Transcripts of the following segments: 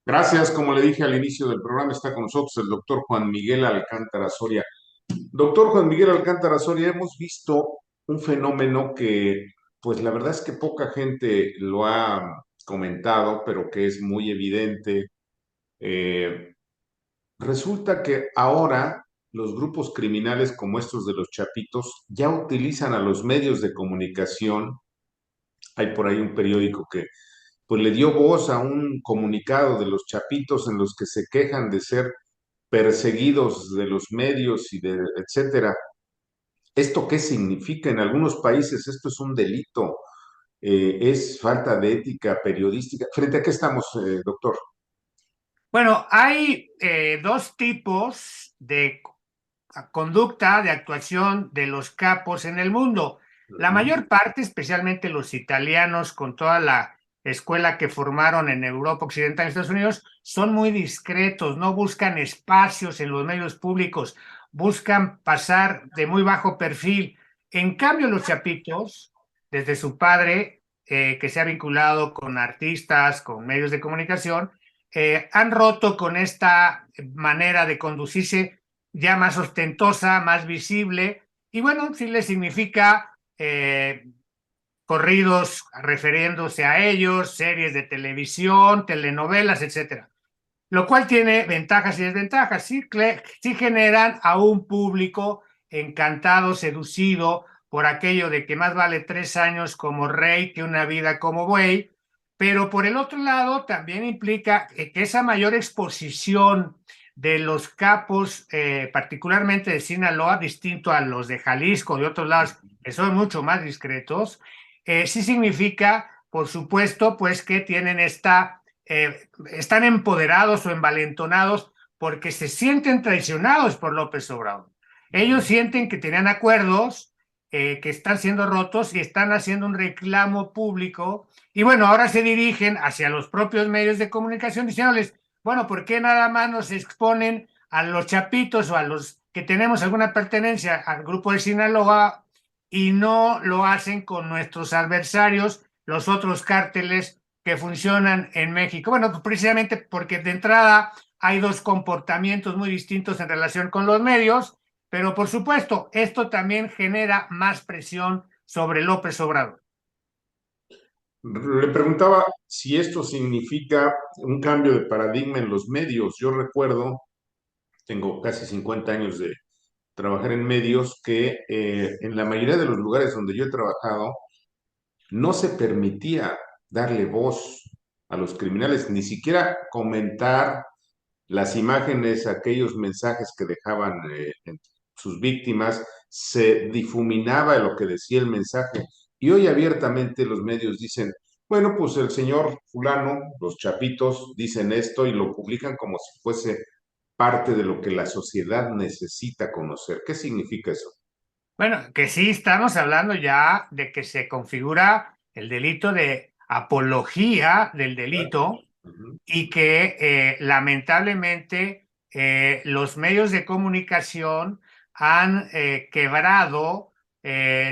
Gracias, como le dije al inicio del programa, está con nosotros el doctor Juan Miguel Alcántara Soria. Doctor Juan Miguel Alcántara Soria, hemos visto un fenómeno que, pues la verdad es que poca gente lo ha comentado, pero que es muy evidente. Eh, Resulta que ahora los grupos criminales como estos de los Chapitos ya utilizan a los medios de comunicación. Hay por ahí un periódico que pues le dio voz a un comunicado de los Chapitos en los que se quejan de ser perseguidos de los medios y de etcétera. ¿Esto qué significa? En algunos países esto es un delito, es falta de ética periodística. ¿Frente a qué estamos, doctor? Bueno, hay dos tipos de conducta, de actuación de los capos en el mundo. La Ujú. mayor parte, especialmente los italianos, con toda la escuela que formaron en Europa Occidental y Estados Unidos, son muy discretos, no buscan espacios en los medios públicos, buscan pasar de muy bajo perfil. En cambio, los chapitos, desde su padre, que se ha vinculado con artistas, con medios de comunicación, han roto con esta manera de conducirse ya más ostentosa, más visible, y bueno, sí le significa corridos refiriéndose a ellos, series de televisión, telenovelas, etcétera. Lo cual tiene ventajas y desventajas. Sí generan a un público encantado, seducido por aquello de que más vale 3 años como rey que una vida como buey, pero por el otro lado también implica que esa mayor exposición de los capos, particularmente de Sinaloa, distinto a los de Jalisco, de otros lados, que son mucho más discretos, sí significa, por supuesto, pues que tienen están empoderados o envalentonados porque se sienten traicionados por López Obrador. Ellos sienten que tenían acuerdos que están siendo rotos y están haciendo un reclamo público. Y bueno, ahora se dirigen hacia los propios medios de comunicación diciéndoles, bueno, ¿por qué nada más nos exponen a los chapitos o a los que tenemos alguna pertenencia al grupo de Sinaloa y no lo hacen con nuestros adversarios, los otros cárteles que funcionan en México? Bueno, pues precisamente porque de entrada hay dos comportamientos muy distintos en relación con los medios, pero por supuesto, esto también genera más presión sobre López Obrador. Le preguntaba si esto significa un cambio de paradigma en los medios. Yo recuerdo, tengo casi 50 años de trabajar en medios, que en la mayoría de los lugares donde yo he trabajado no se permitía darle voz a los criminales, ni siquiera comentar las imágenes, aquellos mensajes que dejaban en sus víctimas, se difuminaba lo que decía el mensaje. Y hoy abiertamente los medios dicen, bueno, pues el señor fulano, los chapitos, dicen esto y lo publican como si fuese parte de lo que la sociedad necesita conocer. ¿Qué significa eso? Bueno, que sí estamos hablando ya de que se configura el delito de apología del delito Ujú. y que lamentablemente los medios de comunicación han quebrado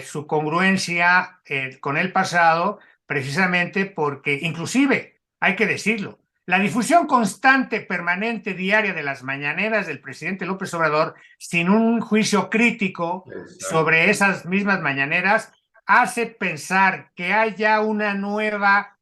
su congruencia con el pasado, precisamente porque, inclusive, hay que decirlo, la difusión constante, permanente, diaria de las mañaneras del presidente López Obrador, sin un juicio crítico Exacto. sobre esas mismas mañaneras, hace pensar que hay una nueva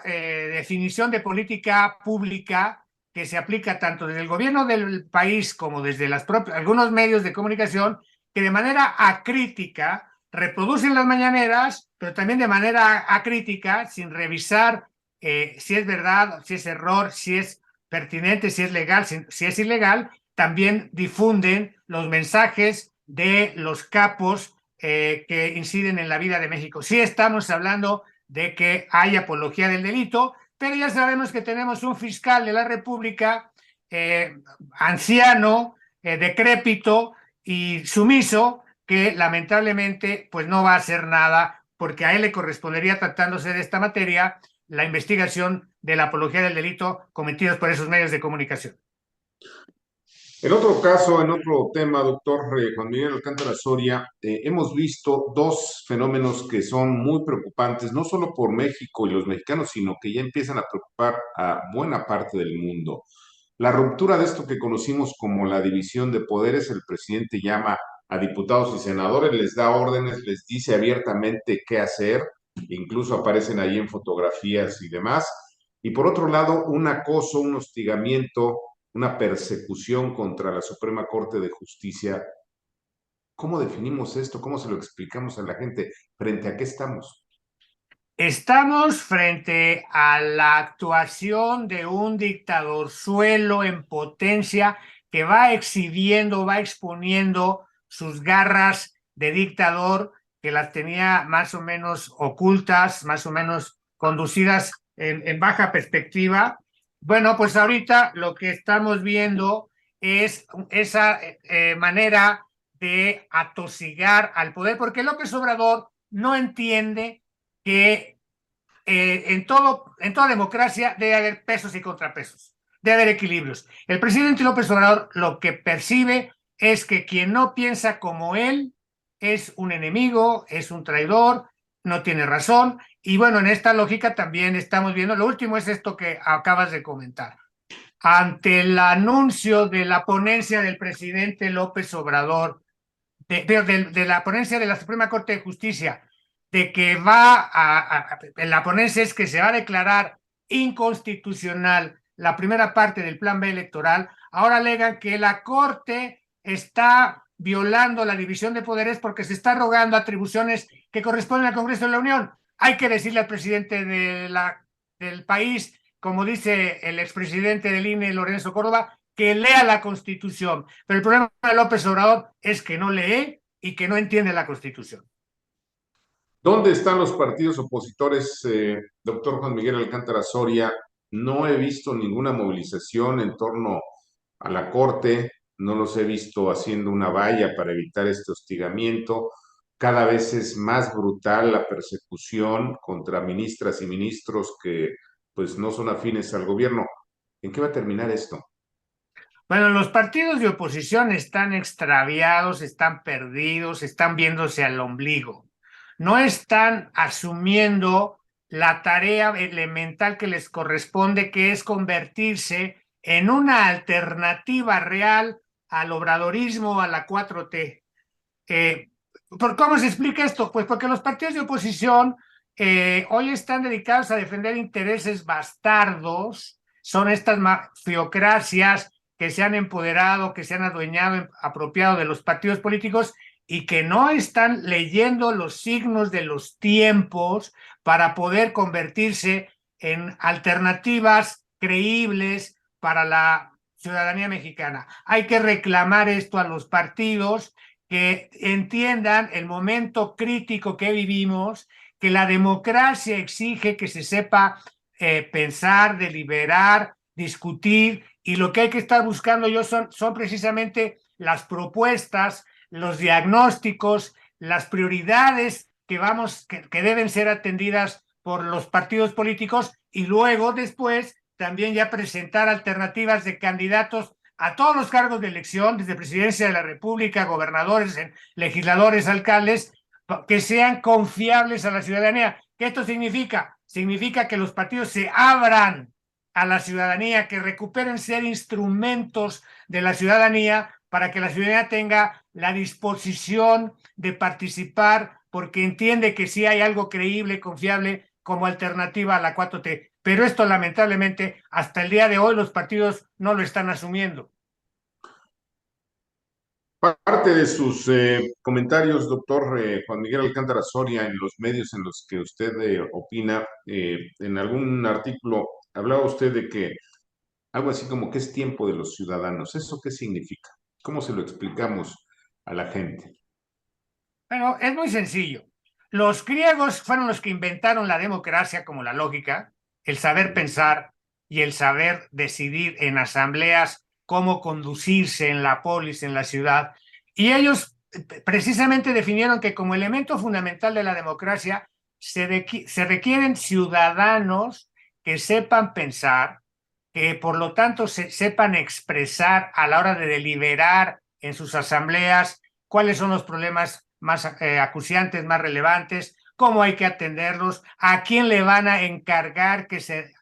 definición de política pública que se aplica tanto desde el gobierno del país como desde algunos medios de comunicación que de manera acrítica reproducen las mañaneras, pero también de manera acrítica, sin revisar si es verdad, si es error, si es pertinente, si es legal, si es ilegal, también difunden los mensajes de los capos que inciden en la vida de México. Sí estamos hablando de que hay apología del delito, pero ya sabemos que tenemos un fiscal de la República anciano, decrépito y sumiso, que lamentablemente pues no va a hacer nada porque a él le correspondería, tratándose de esta materia, la investigación de la apología del delito cometidos por esos medios de comunicación. En otro caso, en otro tema, doctor Juan Miguel Alcántara Soria, hemos visto dos fenómenos que son muy preocupantes, no solo por México y los mexicanos, sino que ya empiezan a preocupar a buena parte del mundo. La ruptura de esto que conocimos como la división de poderes, el presidente llama a diputados y senadores, les da órdenes, les dice abiertamente qué hacer, incluso aparecen ahí en fotografías y demás. Y por otro lado, un acoso, un hostigamiento, una persecución contra la Suprema Corte de Justicia. ¿Cómo definimos esto? ¿Cómo se lo explicamos a la gente? ¿Frente a qué estamos? Estamos frente a la actuación de un dictadorzuelo en potencia que va exhibiendo, va exponiendo sus garras de dictador, que las tenía más o menos ocultas, más o menos conducidas en baja perspectiva. Bueno, pues ahorita lo que estamos viendo es esa manera de atosigar al poder, porque López Obrador no entiende que en toda democracia debe haber pesos y contrapesos, debe haber equilibrios. El presidente López Obrador lo que percibe es que quien no piensa como él es un enemigo, es un traidor, no tiene razón. Y bueno, en esta lógica también estamos viendo, lo último es esto que acabas de comentar. Ante el anuncio de la ponencia del presidente López Obrador, de la ponencia de la Suprema Corte de Justicia, de que la ponencia es que se va a declarar inconstitucional la primera parte del plan B electoral, ahora alegan que la Corte está violando la división de poderes porque se está rogando atribuciones que corresponden al Congreso de la Unión. Hay que decirle al presidente del país, como dice el expresidente del INE, Lorenzo Córdoba, que lea la Constitución. Pero el problema de López Obrador es que no lee y que no entiende la Constitución. ¿Dónde están los partidos opositores, doctor Juan Miguel Alcántara Soria? No he visto ninguna movilización en torno a la Corte, no los he visto haciendo una valla para evitar este hostigamiento. Cada vez es más brutal la persecución contra ministras y ministros que pues no son afines al gobierno. ¿En qué va a terminar esto? Bueno, los partidos de oposición están extraviados, están perdidos, están viéndose al ombligo. No están asumiendo la tarea elemental que les corresponde, que es convertirse en una alternativa real al obradorismo, a la 4T. ¿Por cómo se explica esto? Pues porque los partidos de oposición hoy están dedicados a defender intereses bastardos, son estas mafiocracias que se han empoderado, que se han adueñado, apropiado de los partidos políticos y que no están leyendo los signos de los tiempos para poder convertirse en alternativas creíbles para la ciudadanía mexicana. Hay que reclamar esto a los partidos que entiendan el momento crítico que vivimos, que la democracia exige que se sepa pensar, deliberar, discutir, y lo que hay que estar buscando son precisamente las propuestas, los diagnósticos, las prioridades que deben ser atendidas por los partidos políticos y luego después también ya presentar alternativas de candidatos a todos los cargos de elección, desde presidencia de la República, gobernadores, legisladores, alcaldes, que sean confiables a la ciudadanía. ¿Qué esto significa? Significa que los partidos se abran a la ciudadanía, que recuperen ser instrumentos de la ciudadanía para que la ciudadanía tenga la disposición de participar porque entiende que sí hay algo creíble, confiable como alternativa a la 4T. Pero esto lamentablemente hasta el día de hoy los partidos no lo están asumiendo. Parte de sus comentarios, doctor Juan Miguel Alcántara Soria, en los medios en los que usted opina, en algún artículo hablaba usted de que algo así como que es tiempo de los ciudadanos. ¿Eso qué significa? ¿Cómo se lo explicamos a la gente? Bueno, es muy sencillo. Los griegos fueron los que inventaron la democracia como la lógica, el saber pensar y el saber decidir en asambleas cómo conducirse en la polis, en la ciudad. Y ellos precisamente definieron que como elemento fundamental de la democracia se requieren ciudadanos que sepan pensar, que por lo tanto sepan expresar a la hora de deliberar en sus asambleas cuáles son los problemas más acuciantes, más relevantes, cómo hay que atenderlos, a quién le van a encargar que se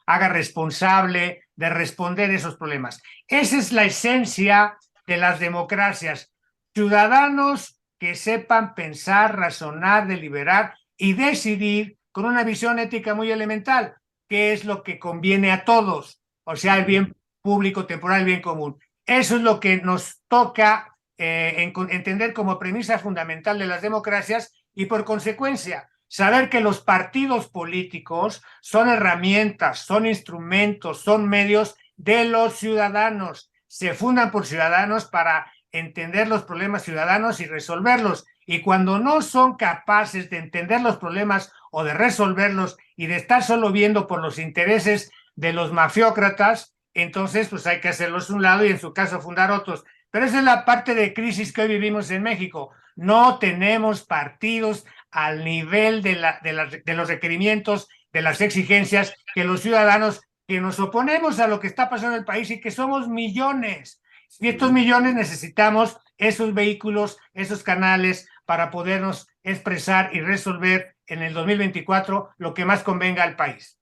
haga responsable de responder esos problemas. Esa es la esencia de las democracias. Ciudadanos que sepan pensar, razonar, deliberar y decidir con una visión ética muy elemental, qué es lo que conviene a todos, o sea, el bien público, temporal, el bien común. Eso es lo que nos toca entender como premisa fundamental de las democracias y por consecuencia saber que los partidos políticos son herramientas, son instrumentos, son medios de los ciudadanos. Se fundan por ciudadanos para entender los problemas ciudadanos y resolverlos. Y cuando no son capaces de entender los problemas o de resolverlos y de estar solo viendo por los intereses de los mafiócratas, entonces pues hay que hacerlos un lado y en su caso fundar otros. Pero esa es la parte de crisis que hoy vivimos en México. No tenemos partidos al nivel de los requerimientos, de las exigencias que los ciudadanos que nos oponemos a lo que está pasando en el país y que somos millones. Y estos millones necesitamos esos vehículos, esos canales para podernos expresar y resolver en el 2024 lo que más convenga al país.